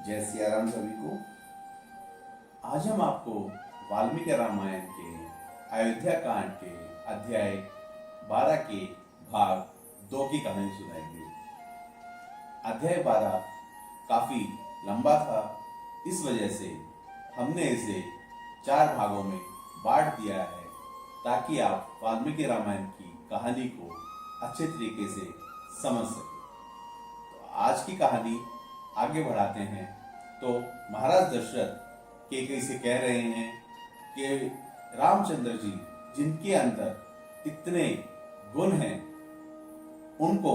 जय सिया राम सभी को। आज हम आपको वाल्मीकि रामायण के अयोध्या कांड के अध्याय 12 के भाग 2 की कहानी सुनाएंगे। अध्याय 12 काफी लंबा था, इस वजह से हमने इसे 4 भागों में बांट दिया है ताकि आप वाल्मीकि रामायण की कहानी को अच्छे तरीके से समझ सकें। तो आज की कहानी आगे बढ़ाते हैं। तो महाराज दशरथ कैकेयी से कह रहे हैं कि रामचंद्र जी जिनके अंदर इतने गुण हैं, उनको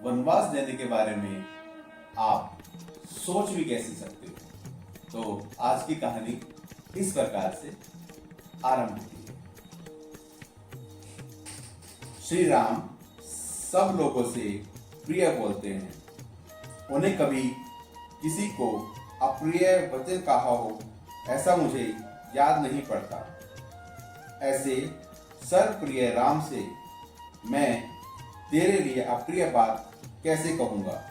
वनवास देने के बारे में आप सोच भी कैसे सकते हो। तो आज की कहानी इस प्रकार से आरंभ होती है। श्री राम सब लोगों से प्रिय बोलते हैं। उन्हें कभी किसी को अप्रिय वचन कहा हो ऐसा मुझे याद नहीं पड़ता। ऐसे सर्वप्रिय राम से मैं तेरे लिए अप्रिय बात कैसे कहूंगा,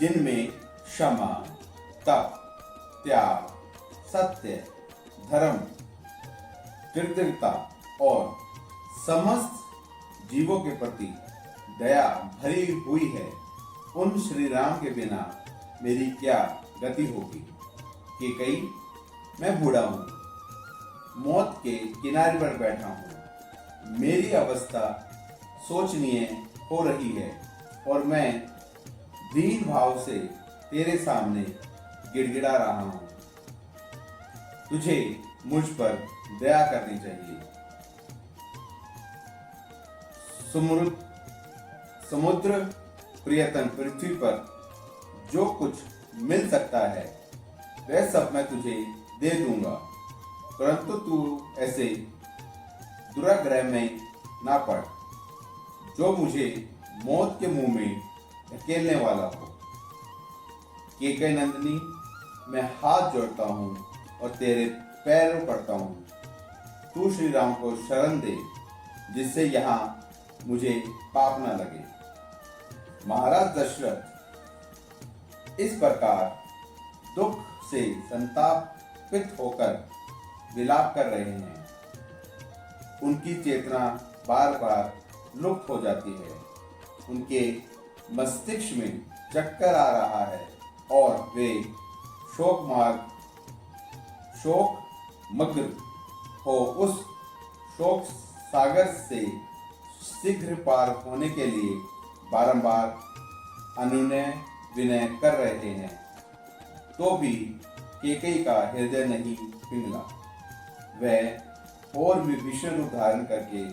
जिनमें क्षमा, तप, त्याग, सत्य, धर्म, कृतज्ञता और समस्त जीवों के प्रति दया भरी हुई है। उन श्री राम के बिना मेरी क्या गति होगी। कैकेयी, मैं बूढ़ा हूं, मौत के किनारे पर बैठा हूं। मेरी अवस्था शोचनीय हो रही है और मैं दीन भाव से तेरे सामने गिड़गिड़ा रहा हूं। तुझे मुझ पर दया करनी चाहिए। समुद्र प्रियतम पृथ्वी पर जो कुछ मिल सकता है वह सब मैं तुझे दे दूंगा, परंतु तू ऐसे दुराग्रह में ना पड़ जो मुझे मौत के मुंह में धकेलने वाला हो। कैकेयी नंदिनी, मैं हाथ जोड़ता हूँ और तेरे पैरों पड़ता हूँ। तू श्री राम को शरण दे, जिससे यहाँ मुझे पाप न लगे। महाराज दशरथ इस प्रकार दुख से संतापित होकर विलाप कर रहे हैं। उनकी चेतना बार बार लुप्त हो जाती है। उनके मस्तिष्क में चक्कर आ रहा है और वे शोक मग्न हो उस शोक सागर से शीघ्र पार होने के लिए बारंबार अनुनय विनय कर रहे हैं, तो भी कैकेयी का हृदय नहीं पिघला। वह और भी भीषण रूप धारण करके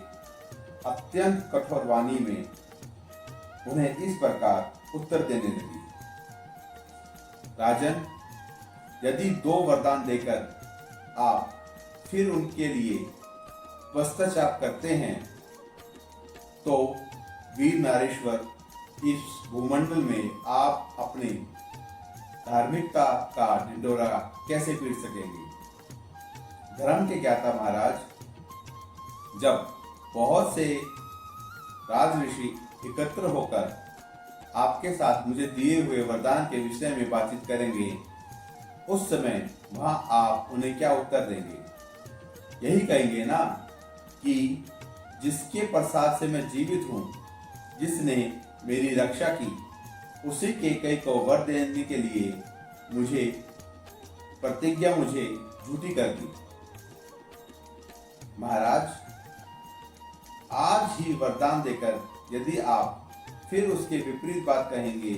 अत्यंत कठोर वाणी में उन्हें इस प्रकार उत्तर देने लगी। राजन, यदि 2 वरदान देकर आप फिर उनके लिए पश्चाताप करते हैं, तो वीर नारेश्वर इस भूमंडल में आप अपनी धार्मिकता का ढिंढोरा कैसे पीट सकेंगे। धर्म के ज्ञाता महाराज, जब बहुत से राज ऋषि एकत्र होकर आपके साथ मुझे दिए हुए वरदान के विषय में बातचीत करेंगे, उस समय वहां आप उन्हें क्या उत्तर देंगे। यही कहेंगे ना कि जिसके प्रसाद से मैं जीवित हूं, जिसने मेरी रक्षा की, उसी कैकेयी को वर देने के लिए मुझे झूठी कर दी। महाराज, आज ही वरदान देकर यदि आप फिर उसके विपरीत बात कहेंगे,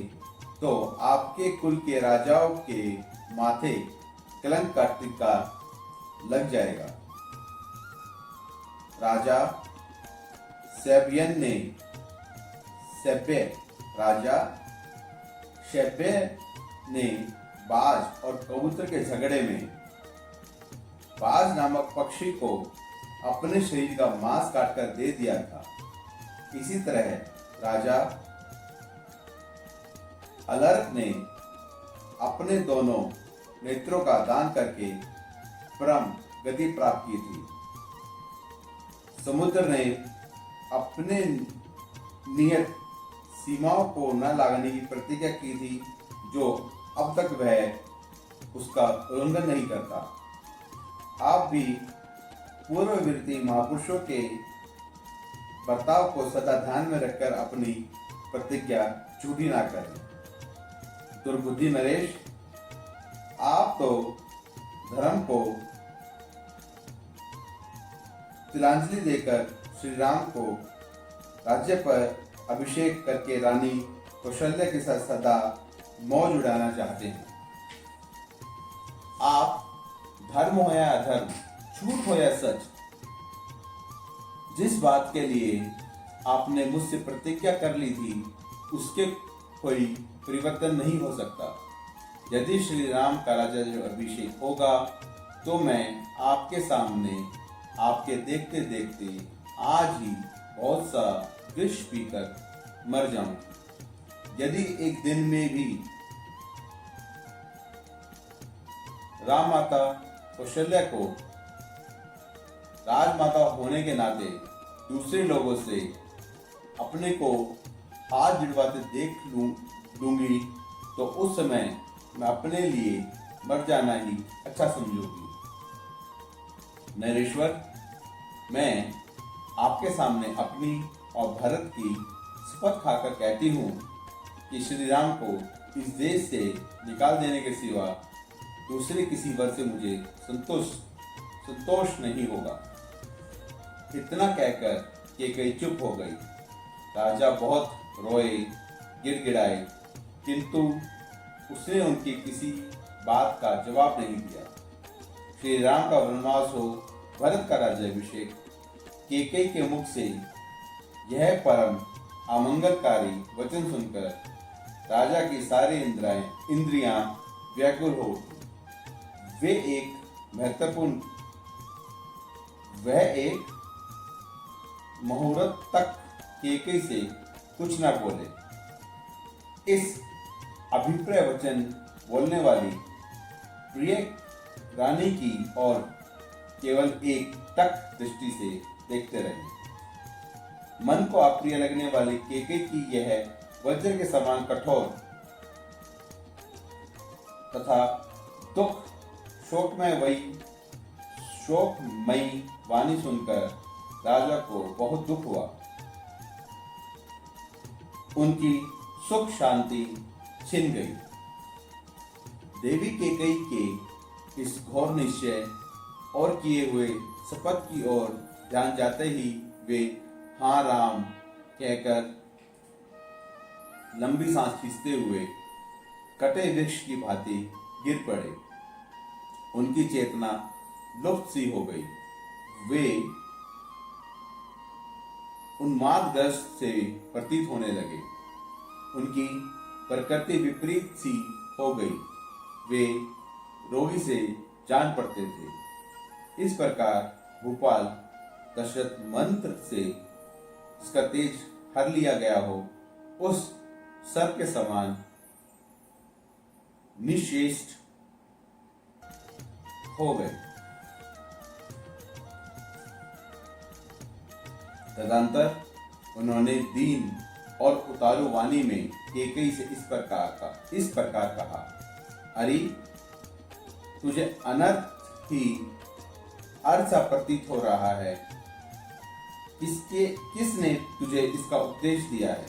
तो आपके कुल के राजाओं के माथे कलंक का टीका लग जाएगा। राजा शैब्य ने बाज और कबूतर के झगड़े में बाज नामक पक्षी को अपने शरीर का मांस काटकर दे दिया था। इसी तरह राजा अलर्क ने अपने दोनों नेत्रों का दान करके परम गति प्राप्त की थी। समुद्र ने अपने नियत सीमाओं को न लागने की प्रतिज्ञा की थी, जो अब तक वह उसका उल्लंघन नहीं करता। आप भी पूर्ववर्ती महापुरुषों के बर्ताव को सदा ध्यान में रखकर अपनी प्रतिज्ञा झूठी ना करें। दुर्बुद्धि नरेश, आप तो धर्म को तिलांजलि देकर श्री राम को राज्य पर अभिषेक करके रानी कौशल्या के साथ सदा मौज उड़ाना चाहते हैं। आप धर्म हो या अधर्म, झूठ हो या सच, जिस बात के लिए आपने मुझसे प्रतिज्ञा कर ली थी उसके कोई परिवर्तन नहीं हो सकता। यदि श्री राम का राज्य अभिषेक होगा तो मैं आपके सामने आपके देखते देखते आज ही बहुत सा विष पीकर मर जाऊं। यदि एक दिन में भी राम माता कौशल्या को राजमाता होने के नाते दूसरे लोगों से अपने को हाथ जुड़वाते देख लूंगी तो उस समय मैं अपने लिए मर जाना ही अच्छा समझूंगी। नरेश्वर, मैं आपके सामने अपनी और भरत की शपथ खाकर कहती हूँ कि श्री राम को इस देश से निकाल देने के सिवा दूसरे किसी वर से मुझे संतोष नहीं होगा। इतना कहकर कैकेयी चुप हो गई। राजा बहुत रोए, गिड़गिड़ाए, किंतु उसने उनकी किसी बात का जवाब नहीं दिया। श्री राम का वनवास हो, भरत का राज्याभिषेक, कैकेयी के मुख से यह परम अमंगलकारी वचन सुनकर राजा की सारी इंद्रियां व्याकुल हो उठी। वह एक मुहूर्त तक कैकेयी से कुछ न बोले। इस अभिप्राय वचन बोलने वाली प्रिय रानी की और केवल एक टक दृष्टि से देखते रहे। मन को अप्रिय लगने वाली कैकेयी की यह वज्र के समान कठोर तथा दुख शोकमयी वाणी सुनकर राजा को बहुत दुख हुआ। उनकी सुख शांति छिन गई। देवी कैकेयी के इस घोर निश्चय और किए हुए शपथ की ओर ध्यान जाते ही वे हाँ राम कहकर लंबी सांस खींचते हुए कटे वृक्ष की भांति गिर पड़े। उनकी चेतना लुप्त सी हो गई। वे उन्मादग्रस्त से प्रतीत होने लगे। उनकी प्रकृति विपरीत सी हो गई। वे रोगी से जान पड़ते थे। इस प्रकार भूपाल दशरथ मंत्र से जिसका तेज हर लिया गया हो, उस सर्प के समान निशेष हो गए। तदंतर उन्होंने दीन और उतारू वाणी में कैकेयी से इस प्रकार कहा, अरे तुझे अनर्थ ही अर्थ सा प्रतीत हो रहा है। किसने तुझे इसका उपदेश दिया है?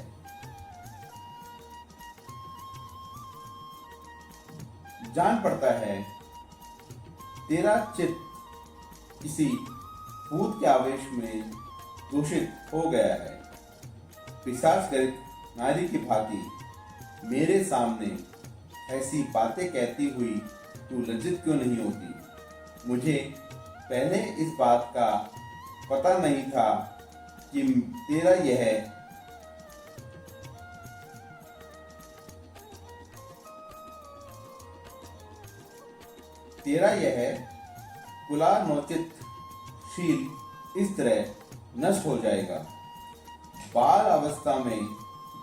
जान पड़ता है तेरा चित्त किसी भूत के आवेश में दूषित हो गया है। पिशाच गरित नारी की भांति मेरे सामने ऐसी बातें कहती हुई तू लज्जित क्यों नहीं होती? मुझे पहले इस बात का पता नहीं था कि तेरा यह कुलानोचित शील इस तरह नष्ट हो जाएगा। बाल अवस्था में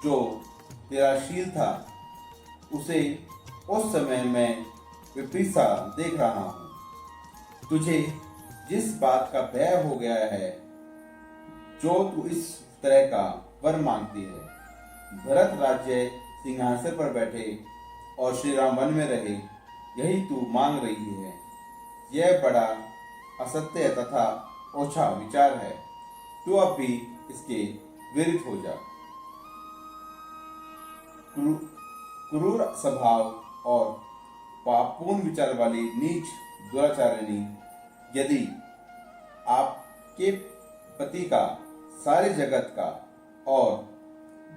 जो तेरा शील था उसे उस समय मैं विपरीत सा देख रहा हूँ। तुझे जिस बात का भय हो गया है, जो तू इस तरह का वर मांगती है, भरत राज्य सिंहासन पर बैठे और श्री राम वन में रहे, यही तू मांग रही है। यह बड़ा असत्य तथा ओछा विचार है। तू अब भी इसके विरुद्ध हो जा। क्रूर स्वभाव और पापपूर्ण विचार वाली नीच दुराचारिणी यदि आपके पति का, सारे जगत का और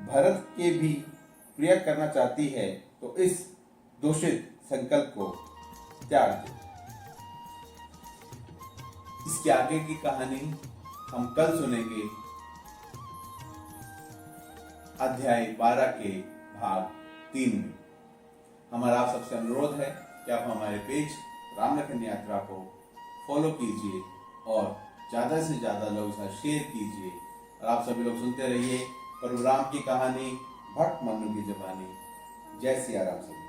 भरत के भी प्रिय करना चाहती है तो इस दूषित संकल्प को त्याग दो। इसके आगे की कहानी हम कल सुनेंगे, अध्याय 12 के भाग 3 में। हमारा आप सबसे अनुरोध है कि आप हमारे पेज रामलखन यात्रा को फॉलो कीजिए और ज़्यादा से ज़्यादा लोगों के साथ शेयर कीजिए और आप सभी लोग सुनते रहिए प्रभु राम की कहानी, भक्त मन्नू की ज़बानी। जय सिया राम।